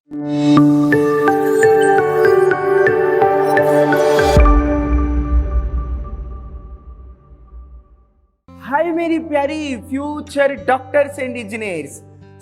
हाय मेरी प्यारी future doctors and engineers,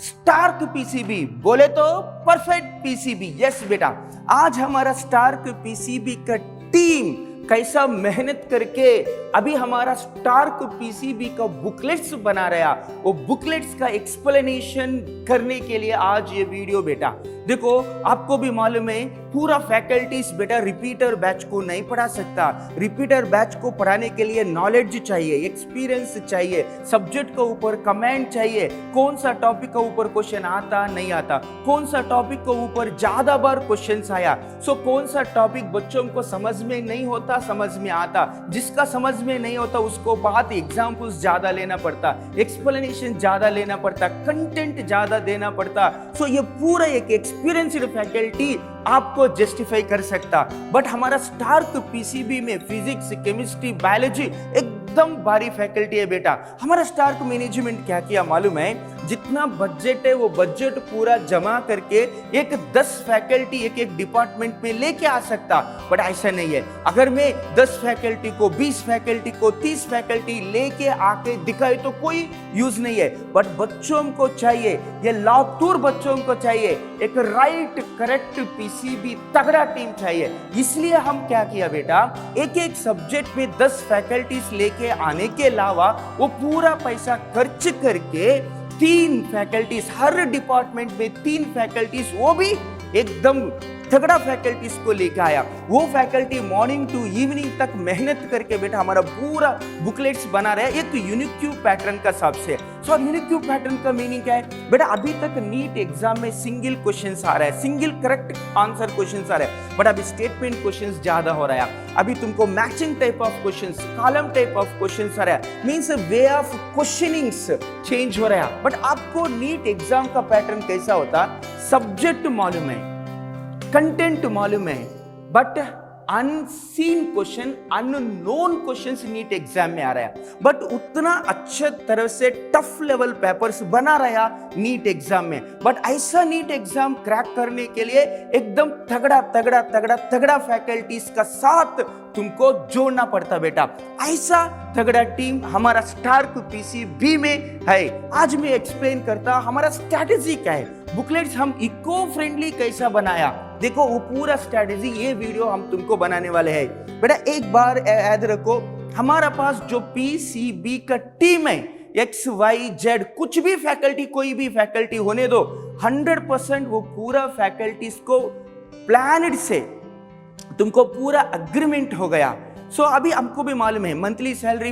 Stark PCB बोले तो परफेक्ट पीसीबी। यस बेटा, आज हमारा स्टार्क पीसीबी का टीम कैसा मेहनत करके अभी हमारा स्टार्क पीसीबी का बुकलेट्स बना रहा, वो बुकलेट्स का एक्सप्लेनेशन करने के लिए आज ये वीडियो बेटा। देखो, आपको भी मालूम है पूरा फैकल्टीज बेटा रिपीटर बैच को नहीं पढ़ा सकता। रिपीटर बैच को पढ़ाने के लिए नॉलेज चाहिए, एक्सपीरियंस चाहिए, सब्जेक्ट के ऊपर कमेंट चाहिए, कौन सा टॉपिक के ऊपर क्वेश्चन आता नहीं आता, कौन सा टॉपिक के ऊपर ज्यादा बार क्वेश्चन आया, सो कौन सा टॉपिक बच्चों को समझ में नहीं होता, समझ में आता, जिसका समझ में नहीं होता उसको बात एग्जाम्पल्स ज्यादा लेना पड़ता, एक्सप्लेनेशन ज्यादा लेना पड़ता, कंटेंट ज्यादा देना पड़ता। सो ये पूरा एक एक्सपीरियंस्ड फैकल्टी आपको जस्टिफाई कर सकता। बट हमारा स्टार्क पीसीबी में फिजिक्स, केमिस्ट्री, बायोलॉजी एकदम भारी फैकल्टी है बेटा। हमारा स्टार्क मैनेजमेंट क्या किया मालूम है, जितना बजट है वो बजट पूरा जमा करके एक 10 फैकल्टी एक एक डिपार्टमेंट में लेके आ सकता। बट ऐसा नहीं है, अगर मैं 10 फैकल्टी को, 20 फैकल्टी को, 30 फैकल्टी लेके आके दिखाए तो कोई यूज नहीं है। बट बच्चों को चाहिए, ये लातूर बच्चों को चाहिए एक राइट करेक्ट पीसीबी तगड़ा टीम चाहिए। इसलिए हम क्या किया बेटा, एक एक सब्जेक्ट में 10 फैकल्टीज लेके आने के अलावा वो पूरा पैसा खर्च करके 3 फैकल्टीज, हर डिपार्टमेंट में 3 फैकल्टीज, वो भी एकदम तगड़ा फैकल्टीज को लेकर आया। वो फैकल्टी मॉर्निंग टू इवनिंग तक मेहनत करके बेटा हमारा पूरा बुकलेट्स बना रहा है एक यूनिक पैटर्न का हिसाब से। सो यूनिक पैटर्न का मीनिंग क्या है बेटा, अभी तक नीट एग्जाम में सिंगल क्वेश्चन आ रहा है, सिंगल करेक्ट आंसर क्वेश्चन आ रहा है, बट अभी स्टेटमेंट क्वेश्चन ज्यादा हो रहा है। अभी तुमको matching type of question, column type of question आ रहा है, means way of questionings change हो रहा है। बट आपको नीट एग्जाम का पैटर्न कैसा होता, सब्जेक्ट मालूम है, कंटेंट मालूम है, but unseen question, unknown questions NEET exam में आ रहा है। बट उतना अच्छे तरह से टफ लेवल पेपर्स बना रहा नीट एग्जाम में। बट ऐसा नीट एग्जाम क्रैक करने के लिए एकदम तगड़ा तगड़ा तगड़ा तगड़ा फैकल्टीज का साथ तुमको जोड़ना पड़ता बेटा। ऐसा तगड़ा टीम हमारा स्टार्क पीसीबी में है। आज मैं एक्सप्लेन करता हमारा स्ट्रैटेजी क्या है, बुकलेट्स हम इको फ्रेंडली कैसा बनाया। देखो वो पूरा स्ट्रैटेजी, ये वीडियो हम तुमको बनाने वाले हैं बेटा। एक बार याद रखो, हमारा पास जो पीसीबी का टीम है, एक्स वाई जेड कुछ भी फैकल्टी, कोई भी फैकल्टी होने दो, 100% वो पूरा फैकल्टीज को प्लानड से तुमको पूरा अग्रीमेंट हो गया। सो अभी हमको भी मालूम है मंथली सैलरी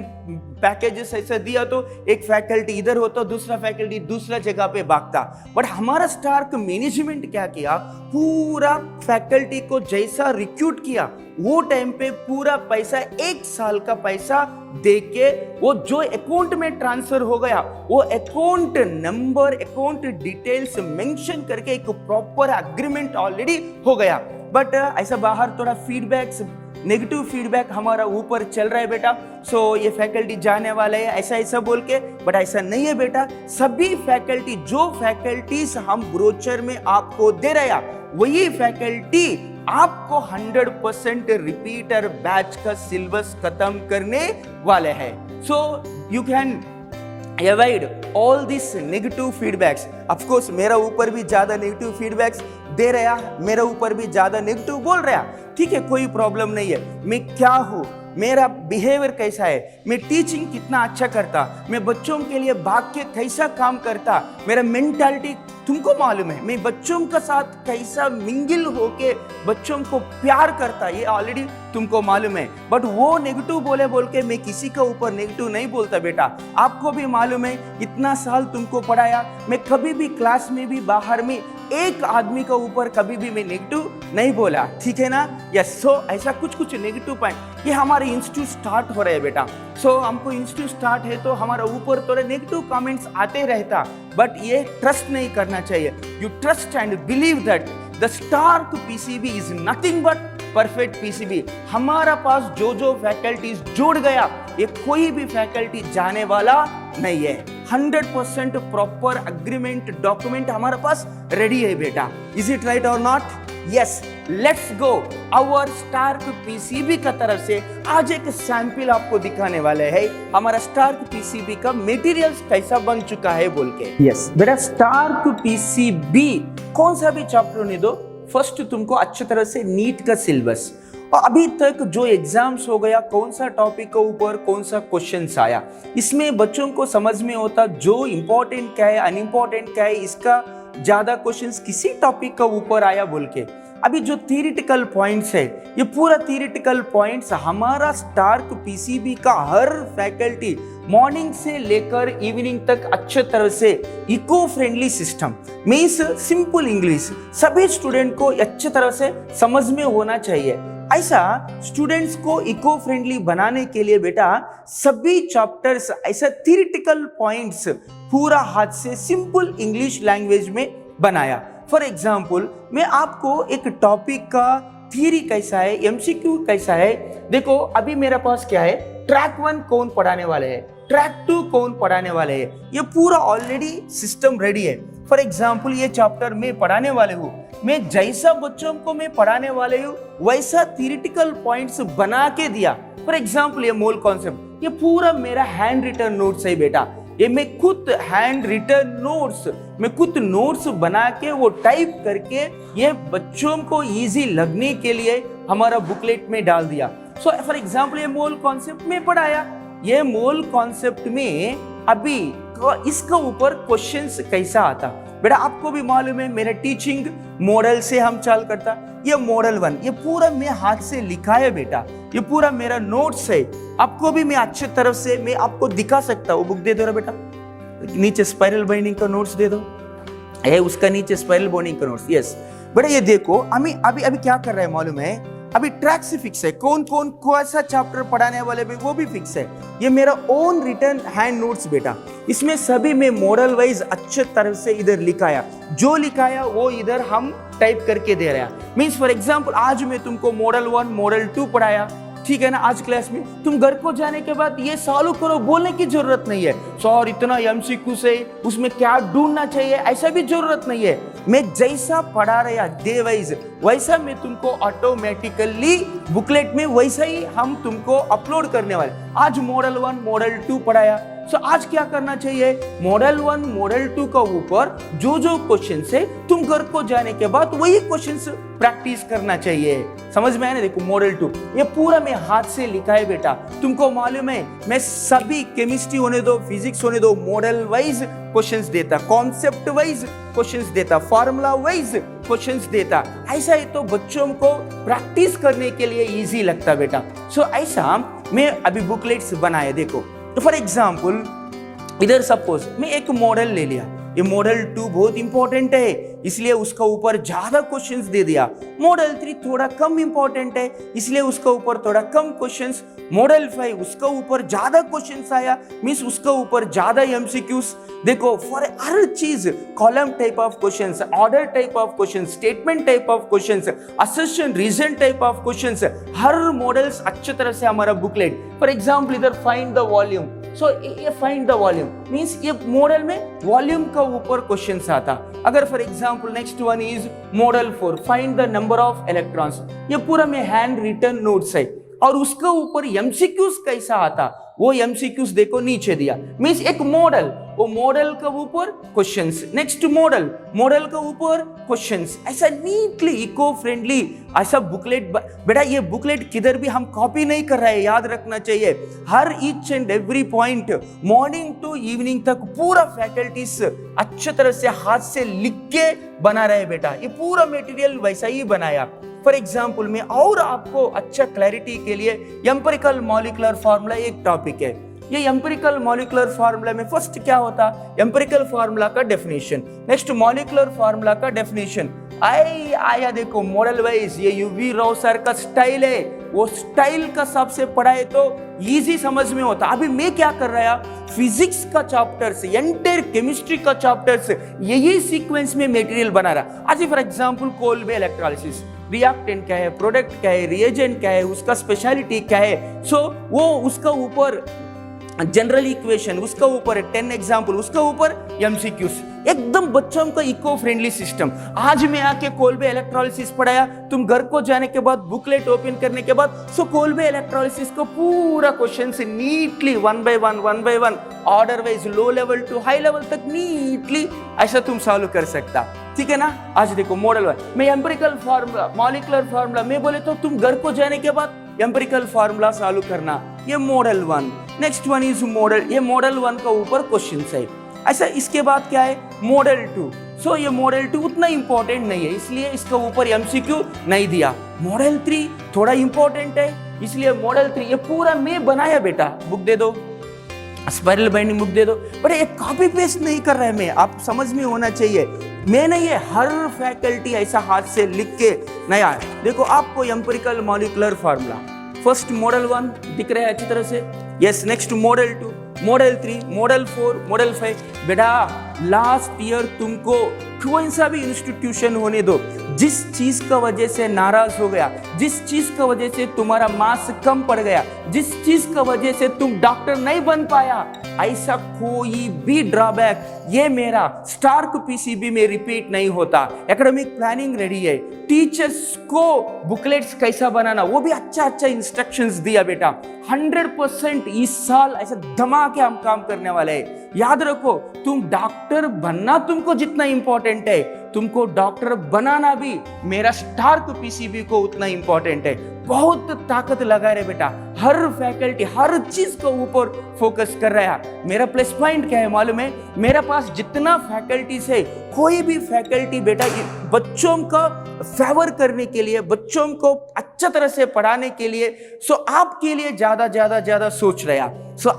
पैकेजेस ऐसा दिया तो एक फैकल्टी इधर होता, दूसरा फैकल्टी दूसरा जगह पे भागता। बट हमारा स्टार्क मैनेजमेंट क्या किया, पूरा फैकल्टी को जैसा रिक्रूट किया वो टाइम पे पूरा पैसा, 1 साल का पैसा देके वो जो अकाउंट में ट्रांसफर हो गया, वो account number, account details mention करके एक प्रॉपर अग्रीमेंट ऑलरेडी हो गया। बट ऐसा बाहर थोड़ा फीडबैक्स, नेगेटिव फीडबैक हमारा ऊपर चल रहा है बेटा। सो ये फैकल्टी जाने वाला है ऐसा ऐसा बोल के, बट ऐसा नहीं है बेटा। सभी फैकल्टी, जो फैकल्टीज हम ब्रोचर में आपको दे रहे हैं, वही फैकल्टी आपको 100% रिपीटर बैच का सिलेबस खत्म करने वाले हैं। So you can avoid all this negative feedbacks. Of course मेरा ऊपर भी ज्यादा नेगेटिव फीडबैक्स दे रहा, मेरा ऊपर भी ज्यादा नेगेटिव बोल रहा, ठीक है, कोई प्रॉब्लम नहीं है। मैं क्या हूं, मेरा बिहेवियर कैसा है, मैं टीचिंग कितना अच्छा करता, मैं बच्चों के लिए भाग के कैसा काम करता, मेरा मेंटालिटी तुमको मालूम है, मैं बच्चों के साथ कैसा मिंगल होके बच्चों को प्यार करता, ये ऑलरेडी तुमको मालूम है। बट वो नेगेटिव बोल के मैं किसी के ऊपर नेगेटिव नहीं बोलता बेटा। आपको भी मालूम है, इतना साल तुमको पढ़ाया, मैं कभी भी क्लास में भी बाहर में एक आदमी के ऊपर कभी भी मैं नेगेटिव नहीं बोला, ठीक है ना। यस, सो ऐसा कुछ नेगेटिव पॉइंट, ये हमारे इंस्टीट्यूट स्टार्ट हो रहे हैं बेटा। सो हमको इंस्टीट्यूट स्टार्ट है तो हमारा ऊपर थोड़े नेगेटिव कमेंट्स आते रहता, बट ये ट्रस्ट नहीं करना चाहिए। You trust and believe that the Stark PCB is nothing but perfect PCB. हमारा पास जो फैकल्टीज जुड़ गया, ये कोई भी फैकल्टी जाने वाला नहीं है। 100% प्रॉपर एग्रीमेंट डॉक्यूमेंट हमारे पास रेडी है बेटा। इज इट राइट और not? Yes, let's go. Our Stark PCB का तरफ से आज एक सैंपल आपको दिखाने वाले हैं, हमारा स्टार्क पीसीबी का मटेरियल्स कैसा बन चुका है बोल के। यस बेटा, स्टार्क पीसीबी कौन सा भी चैप्टर होने दो, फर्स्ट तुमको अच्छी तरह से नीट का सिलेबस, और अभी तक जो एग्जाम्स हो गया कौन सा टॉपिक के ऊपर कौन सा क्वेश्चंस आया, इसमें बच्चों को समझ में होता जो इंपॉर्टेंट क्या है अनइम्पॉर्टेंट क्या है, इसका ज्यादा क्वेश्चंस किसी टॉपिक का ऊपर आया बोल के। अभी जो थियरिटिकल पॉइंट्स है, ये पूरा थियरिटिकल पॉइंट्स हमारा स्टार्क पीसीबी का हर फैकल्टी मॉर्निंग से लेकर इवनिंग तक अच्छे तरह से eco friendly system means simple English सभी स्टूडेंट को अच्छे तरह से समझ में होना चाहिए। ऐसा स्टूडेंट्स को इको फ्रेंडली बनाने के लिए बेटा सभी चैप्टर्स ऐसा थियरिटिकल पॉइंट्स पूरा हाथ से सिंपल इंग्लिश लैंग्वेज में बनाया। फॉर एग्जाम्पल मैं आपको एक टॉपिक का थियरी कैसा है, एमसीक्यू कैसा है, देखो अभी मेरे पास क्या है, ट्रैक 1 कौन पढ़ाने वाले हैं, ट्रैक 2 कौन पढ़ाने वाले हैं, ये पूरा ऑलरेडी सिस्टम रेडी है। फॉर एग्जाम्पल ये चैप्टर मैं पढ़ाने वाले हूँ, मैं जैसा बच्चों को मैं पढ़ाने वाले हूँ वैसा थियरिटिकल पॉइंट्स बना के दिया। फॉर एग्जाम्पल ये मोल कॉन्सेप्ट, ये पूरा मेरा हैंड रिटन नोट्स है बेटा, ये मैं खुद हैंड रिटन नोट्स, मैं खुद नोट्स बना के वो टाइप करके ये बच्चों को इजी लगने के लिए हमारा बुकलेट में डाल दिया। सो फॉर एग्जाम्पल ये मोल कॉन्सेप्ट में पढ़ाया, ये मोल कॉन्सेप्ट में अभी इसका ऊपर क्वेश्चंस कैसा आता बेटा आपको भी मालूम है, मेरा टीचिंग मॉडल से हम चाल करता। ये मॉडल 1 ये पूरा मैं हाथ से लिखा है बेटा, ये पूरा मेरा नोट्स है, आपको भी मैं अच्छे तरफ से मैं आपको दिखा सकता हूँ। बुक दे दो बेटा, नीचे स्पाइरल बाइंडिंग का नोट्स दे दो, है उसका नीचे स्पाइरल बाइंडिंग का नोट्स। यस बेटा ये देखो अभी क्या कर रहा है मालूम है, अभी ट्रैक से फिक्स है, कौन सा चैप्टर पढ़ाने वाले भी वो भी फिक्स है। ये मेरा ओन रिटर्न हैंड नोट्स बेटा, इसमें सभी में मॉडल वाइज अच्छे तरह से इधर लिखाया, जो लिखाया वो इधर हम टाइप करके दे रहा है। मीन्स फॉर एग्जांपल आज मैं तुमको मॉडल 1 मॉडल 2 पढ़ाया, ठीक है ना, आज क्लास में तुम घर को जाने के बाद ये सॉल्व करो बोलने की जरूरत नहीं है, सर इतना एमसीक्यू से उसमें क्या ढूंढना चाहिए ऐसा भी जरूरत नहीं है। मैं जैसा पढ़ा रहा डे वाइज वैसा मैं तुमको ऑटोमेटिकली बुकलेट में वैसा ही हम तुमको अपलोड करने वाले। आज मॉडल 1 मॉडल 2 पढ़ाया, सो आज क्या करना चाहिए, मॉडल 1 मॉडल 2 का ऊपर जो क्वेश्चन है तुम घर को जाने के बाद वही क्वेश्चंस प्रैक्टिस करना चाहिए। समझ में आया ना? देखो मॉडल 2 ये पूरा मैं हाथ से लिखा है बेटा, तुमको मालूम है मैं सभी केमिस्ट्री होने दो फिजिक्स होने दो मॉडल वाइज क्वेश्चंस देता, कॉन्सेप्ट वाइज क्वेश्चंस देता, फार्मूला वाइज क्वेश्चंस देता। ऐसा ही तो बच्चों को प्रैक्टिस करने के लिए इजी लगता बेटा। सो ऐसा मैं अभी बुकलेट्स बनाए। देखो तो फॉर एग्जाम्पल इधर सपोज मैं एक मॉडल ले लिया, ये मॉडल 2 बहुत इंपॉर्टेंट है इसलिए उसका ऊपर ज्यादा क्वेश्चंस दे दिया। मॉडल 3 थोड़ा कम इंपॉर्टेंट है इसलिए उसका ऊपर थोड़ा कम क्वेश्चंस। मॉडल 5 उसका ऊपर ज्यादा क्वेश्चंस आया मींस उसका ऊपर ज्यादा एमसीक्यूज। देखो फॉर हर चीज column type of questions, order type of questions, statement type of questions, assertion reason type of questions, हर मॉडल्स अच्छी तरह से हमारा बुकलेट। फॉर एग्जाम्पल इधर फाइंड द वॉल्यूम, सो ये फाइंड द वॉल्यूम मींस ये मॉडल में वॉल्यूम का ऊपर क्वेश्चंस आता। अगर for example next one is model 4 find the number of electrons, ये पूरा में हैंड रिटन नोट्स है और उसका ऊपर एमसीक्यूज कैसा आता वो एमसीक्यूज देखो नीचे दिया। मींस एक मॉडल, वो मॉडल का ऊपर क्वेश्चंस, नेक्स्ट मॉडल, मॉडल का ऊपर क्वेश्चंस, ऐसा नीटली इको फ्रेंडली ऐसा बुकलेट। बेटा ये बुकलेट किधर भी हम कॉपी नहीं कर रहे हैं, याद रखना चाहिए। हर each and every point morning to evening तक पूरा फैकल्टीज अच्छे तरह से हाथ से लिख के बना रहे बेटा, ये पूरा मटेरियल वैसा ही बनाया। फॉर एग्जाम्पल में और आपको अच्छा क्लैरिटी के लिए एम्पिरिकल मॉलिक्यूलर फार्मूला एक टॉपिक है। ये एम्पिरिकल मॉलिक्यूलर फार्मूला में फर्स्ट क्या होता, एम्पिरिकल फार्मूला का डेफिनेशन, नेक्स्ट मॉलिक्यूलर फार्मूला का डेफिनेशन आया। देखो मॉडल वाइज ये यूवी राव सर का स्टाइल है, वो स्टाइल का सबसे पढ़ाए तो इजी समझ में होता। अभी मैं क्या कर रहा, फिजिक्स का चैप्टर्स, एंटायर केमिस्ट्री का चैप्टर्स यही सीक्वेंस में मटेरियल बना रहा। आज for example Kolbe electrolysis, reactant क्या है, प्रोडक्ट क्या है, रिएजेंट क्या है, उसका स्पेशलिटी क्या है, सो वो उसका ऊपर जनरल इक्वेशन उसका ऊपर है, 10 एग्जाम्पल उसका ऊपर, एमसीक्यूज, एकदम बच्चों का इको फ्रेंडली सिस्टम। आज मैं आके कोल्बे इलेक्ट्रोलिसिस पढ़ाया, तुम घर को जाने के बाद बुकलेट ओपन करने के बाद कोल्बे इलेक्ट्रोलिसिस को पूरा क्वेश्चन से neatly one by one order wise low level to high level तक नीटली ऐसा तुम सॉल्व कर सकता। ठीक है ना। आज देखो मॉडल 1 में एम्पिरिकल फार्मूला, मॉलिक्यूलर फार्मूला मैं बोले तो तुम घर को जाने के बाद एम्पिरिकल फार्मूला सॉल्व करना, ये model 1। Next one is model, ये मॉडल 1 का ऊपर क्वेश्चन है। ऐसा इसके बाद क्या है मॉडल 2। सो ये मॉडल 2 उतना इंपॉर्टेंट नहीं है, इसलिए इसका ऊपर एमसीक्यू नहीं दिया। मॉडल 3 थोड़ा इंपॉर्टेंट है, इसलिए मॉडल 3 ये पूरा मैं बनाया बेटा, बुक दे दो, स्पाइरल बाइंडिंग बुक दे दो। बट ये कॉपी पेस्ट नहीं कर रहा है मैं, आप समझ में होना चाहिए। मैं नहीं है, हर फैकल्टी ऐसा हाथ से लिख के नया है। देखो आपको empirical molecular formula, first model 1 दिख रहा है अच्छी तरह से, yes. Next model 2, model 3, model 4, model 5। बेटा लास्ट ईयर तुमको कोई सा भी इंस्टीट्यूशन होने दो, जिस चीज का वजह से नाराज हो गया, जिस चीज का वजह से तुम्हारा मार्क्स कम पड़ गया, जिस चीज का वजह से तुम डॉक्टर नहीं बन पाया, ऐसा कोई भी ड्रॉबैक ये मेरा स्टार्क पीसीबी में रिपीट नहीं होता। एकेडमिक प्लानिंग रेडी है, टीचर्स को बुकलेट्स कैसा बनाना वो भी अच्छा इंस्ट्रक्शंस दिया बेटा। 100% इस साल ऐसा धमाके हम काम करने वाले हैं। याद रखो, तुम डॉक्टर बनना तुमको जितना इंपॉर्टेंट है, तुमको डॉक्टर बनाना भी मेरा स्टार्क पीसीबी को उतना इंपॉर्टेंट है। बहुत ताकत लगा रहे बेटा, हर फैकल्टी हर चीज के ऊपर फोकस कर रहा है। मेरा प्लस पॉइंट क्या है मालूम है, मेरे पास जितना फैकल्टीज है, कोई भी फैकल्टी बेटा बच्चों का फेवर करने के लिए, बच्चों को अच्छा तरह से पढ़ाने के लिए, आपके लिए ज्यादा सोच रहा।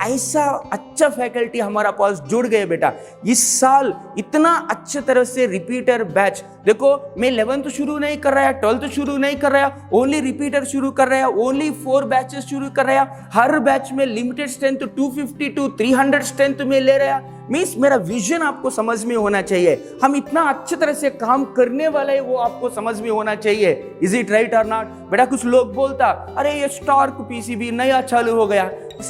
ऐसा अच्छा फैकल्टी हमारा पास जुड़ गए बेटा। इस साल इतना अच्छे तरह से रिपीटर बैच, देखो मैं 11th शुरू नहीं कर रहा है, 12th शुरू नहीं कर रहा है, ओनली रिपीटर शुरू कर रहा है, ओनली 4 बैचेस शुरू कर रहा है। हर बैच में लिमिटेड स्ट्रेंथ 250 to 300 स्ट्रेंथ में ले रहा है। मीन्स मेरा विजन आपको समझ में होना चाहिए, हम इतना अच्छी तरह से काम करने वाले हैं वो आपको समझ में होना चाहिए। इज इट राइट और नॉट बेटा? कुछ लोग बोलता अरे ये स्टार्क पीसीबी नया चालू हो गया,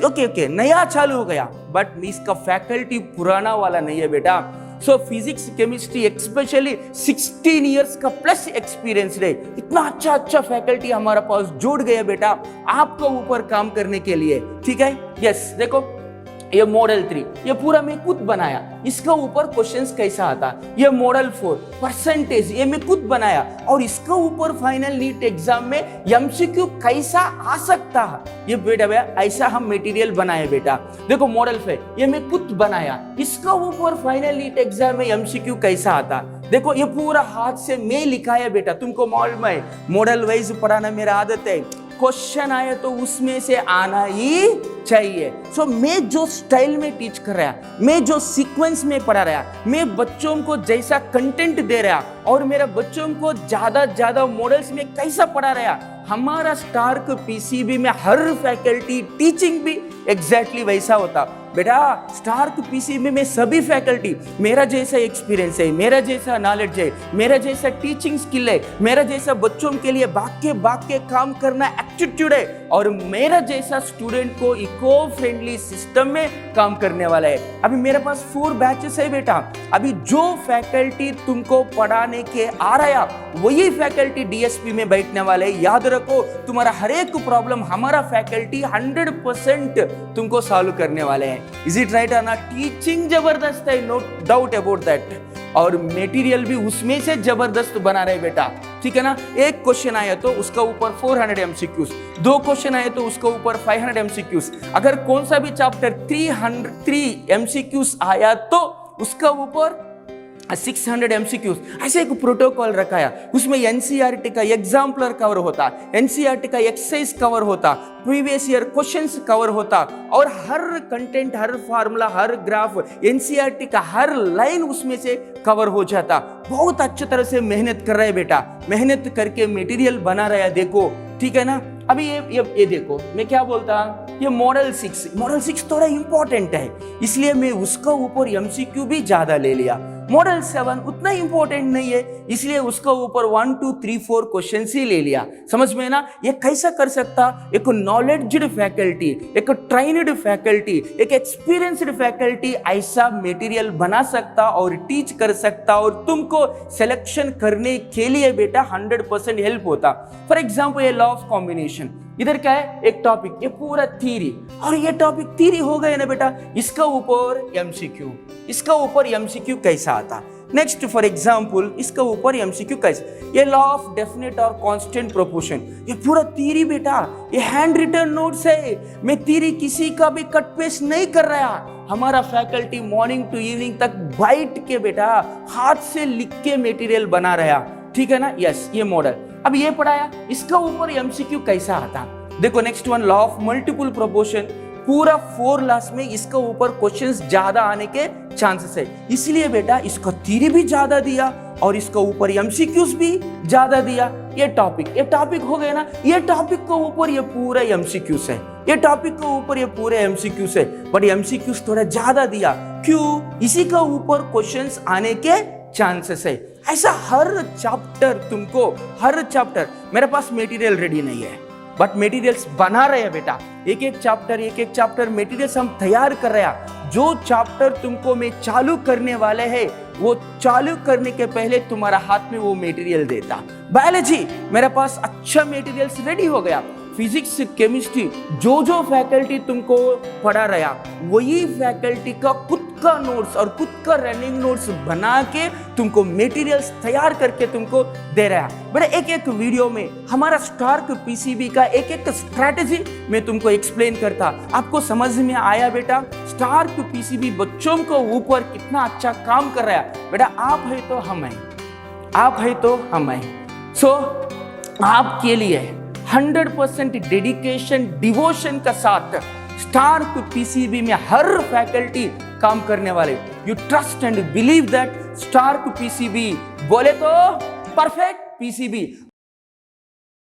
ओके नया चालू हो गया, बट इसका फैकल्टी पुराना वाला नहीं है बेटा। फिजिक्स केमिस्ट्री एक्सपेशली 16 इयर्स का प्लस एक्सपीरियंस है। इतना अच्छा फैकल्टी हमारा पास जुड़ गया बेटा आपको ऊपर काम करने के लिए। ठीक है, यस। देखो ये मॉडल 3 ये पूरा मैं खुद बनाया, इसका ऊपर क्वेश्चंस कैसा आता। ये मॉडल 4 परसेंटेज ये मैं खुद बनाया, और इसका ऊपर फाइनल नीट एग्जाम में एमसीक्यू कैसा आ सकता है, ये बेटा ऐसा हम मटेरियल बनाए बेटा। देखो मॉडल 5 ये मैं खुद बनाया, इसका ऊपर फाइनल नीट एग्जाम में एमसीक्यू कैसा आता। देखो ये पूरा हाथ से मैं लिखा है बेटा, तुमको मालूम है मॉडल वाइज पढ़ाना मेरा आदत है। क्वेश्चन आए तो उसमें से आना ही चाहिए। मैं जो स्टाइल में टीच कर रहा, मैं जो सीक्वेंस में पढ़ा रहा, मैं बच्चों को जैसा कंटेंट दे रहा, और मेरा बच्चों को ज्यादा मॉडल्स में कैसा पढ़ा रहा, हमारा स्टार्क पीसीबी में हर फैकल्टी टीचिंग भी एग्जैक्टली वैसा होता बेटा। स्टार्क पीसीबी में सभी फैकल्टी मेरा जैसा एक्सपीरियंस है, मेरा जैसा नॉलेज है, मेरा जैसा टीचिंग स्किल है, मेरा जैसा बच्चों के लिए भाग के काम करना एटीट्यूड है, और मेरा जैसा स्टूडेंट को इको फ्रेंडली सिस्टम में काम करने वाला है। अभी मेरे पास 4 बैचेस है बेटा। अभी जो फैकल्टी तुमको पढ़ाने के आ रहा वही फैकल्टी डीएसपी में बैठने वाले है। याद रखो, तुम्हारा हर एक प्रॉब्लम हमारा फैकल्टी 100% तुमको सॉल्व करने वाले हैं। इज इट राइट और नॉट? टीचिंग जबरदस्त है, नो डाउट अबाउट दैट, और मटेरियल भी उसमें से जबरदस्त बना रहे बेटा। ठीक है ना। एक क्वेश्चन आया तो उसका ऊपर 400 एमसीक्यूज, 2 क्वेश्चन आए तो उसका ऊपर 500 एमसीक्यूज। अगर कौन सा भी चैप्टर 303 एमसीक्यूज आया तो उसका ऊपर 600 एमसीक्यूज। ऐसे एक प्रोटोकॉल रखा है, उसमें एनसीईआरटी का एग्जाम्पलर कवर होता, एनसीईआरटी का एक्सरसाइज कवर होता, प्रीवियस ईयर क्वेश्चंस कवर होता, और हर कंटेंट, हर फार्मूला, हर ग्राफ, एनसीईआरटी का हर लाइन उसमें से कवर हो जाता। बहुत अच्छी तरह से मेहनत कर रहे हैं बेटा, मेहनत करके मटेरियल बना रहा है। देखो ठीक है ना। अभी ये देखो मैं क्या बोलता, ये मॉडल 6 थोड़ा इंपॉर्टेंट है, इसलिए मैं उसका ऊपर एमसीक्यू भी ज्यादा ले लिया। मॉडल 7 उतना इंपॉर्टेंट नहीं है, इसलिए उसका ऊपर 1 2 3 4 क्वेश्चन ही ले लिया। समझ में ना? ये कैसा कर सकता? एक नॉलेज्ड फैकल्टी, एक ट्रेन्ड फैकल्टी, एक एक्सपीरियंस्ड फैकल्टी ऐसा मटेरियल बना सकता और टीच कर सकता और तुमको सिलेक्शन करने के लिए बेटा 100% हेल्प होता। फॉर एग्जाम्पल ये लॉ ऑफ कॉम्बिनेशन, इधर क्या है? एक टॉपिक, ये पूरा थ्योरी, और ये टॉपिक थ्योरी हो गए ना बेटा, इसका ऊपर एमसीक्यू, इसका ऊपर एमसीक्यू कैसा आता? नेक्स्ट फॉर एग्जाम्पल इसका ऊपर एमसीक्यू कैसे? ये लॉ ऑफ डेफिनेट और कांस्टेंट प्रोपोर्शन, ये पूरा थ्योरी बेटा, ये हैंड रिटन नोट्स है, मैं थ्योरी किसी का भी कट पेस्ट नहीं कर रहा। हमारा फैकल्टी मॉर्निंग टू इवनिंग तक बैठ के बेटा हाथ से लिख के मटेरियल बना रहा, ठीक है ना? यस, ये मॉडल अब ये पढ़ाया, इसका ऊपर एमसीक्यू कैसा आता? देखो next one, law of multiple proportion, पूरा 4 लास्ट में इसका ऊपर क्वेश्चंस ज्यादा आने के चांसेस है, इसलिए बेटा इसका थ्योरी भी ज्यादा दिया और इसका ऊपर एमसीक्यूज भी ज्यादा दिया। ये टॉपिक हो गया ना, ये टॉपिक के ऊपर ये पूरा एमसीक्यूज है, ये टॉपिक के ऊपर ये पूरे एमसीक्यूज है, बट एमसीक्यूज थोड़ा ज्यादा दिया, क्यों? इसी का ऊपर क्वेश्चंस आने के चांसेस है। ऐसा हर चैप्टर मेरे पास मटेरियल रेडी नहीं है, बट मटेरियल्स बना रहे हैं बेटा, एक एक चैप्टर मटेरियल्स हम तैयार कर रहे हैं। जो चैप्टर तुमको मैं चालू करने वाले हैं, वो चालू करने के पहले तुम्हारा हाथ में वो मटेरियल देता। बायोलॉजी मेरे पास अच्छा मटेरियल्स रेडी हो गया, फिजिक्स केमिस्ट्री जो फैकल्टी तुमको पढ़ा रहा, वही फैकल्टी का खुद का नोट्स और खुद का रनिंग नोट्स बना के तुमको मटेरियल्स तैयार करके तुमको दे रहा है। बेटा एक एक वीडियो में हमारा स्टार्क पीसीबी का एक एक स्ट्रैटेजी मैं तुमको एक्सप्लेन करता। आपको समझ में आया बेटा? स्टार्क पीसीबी बच्चों को ऊपर कितना अच्छा काम कर रहा है। बेटा आप है तो हम हैं, आप है तो हम हैं। सो आपके लिए 100% डेडिकेशन डिवोशन का साथ स्टार्क पीसीबी में हर फैकल्टी काम करने वाले। You trust and believe that Stark PCB बोले तो परफेक्ट पीसीबी।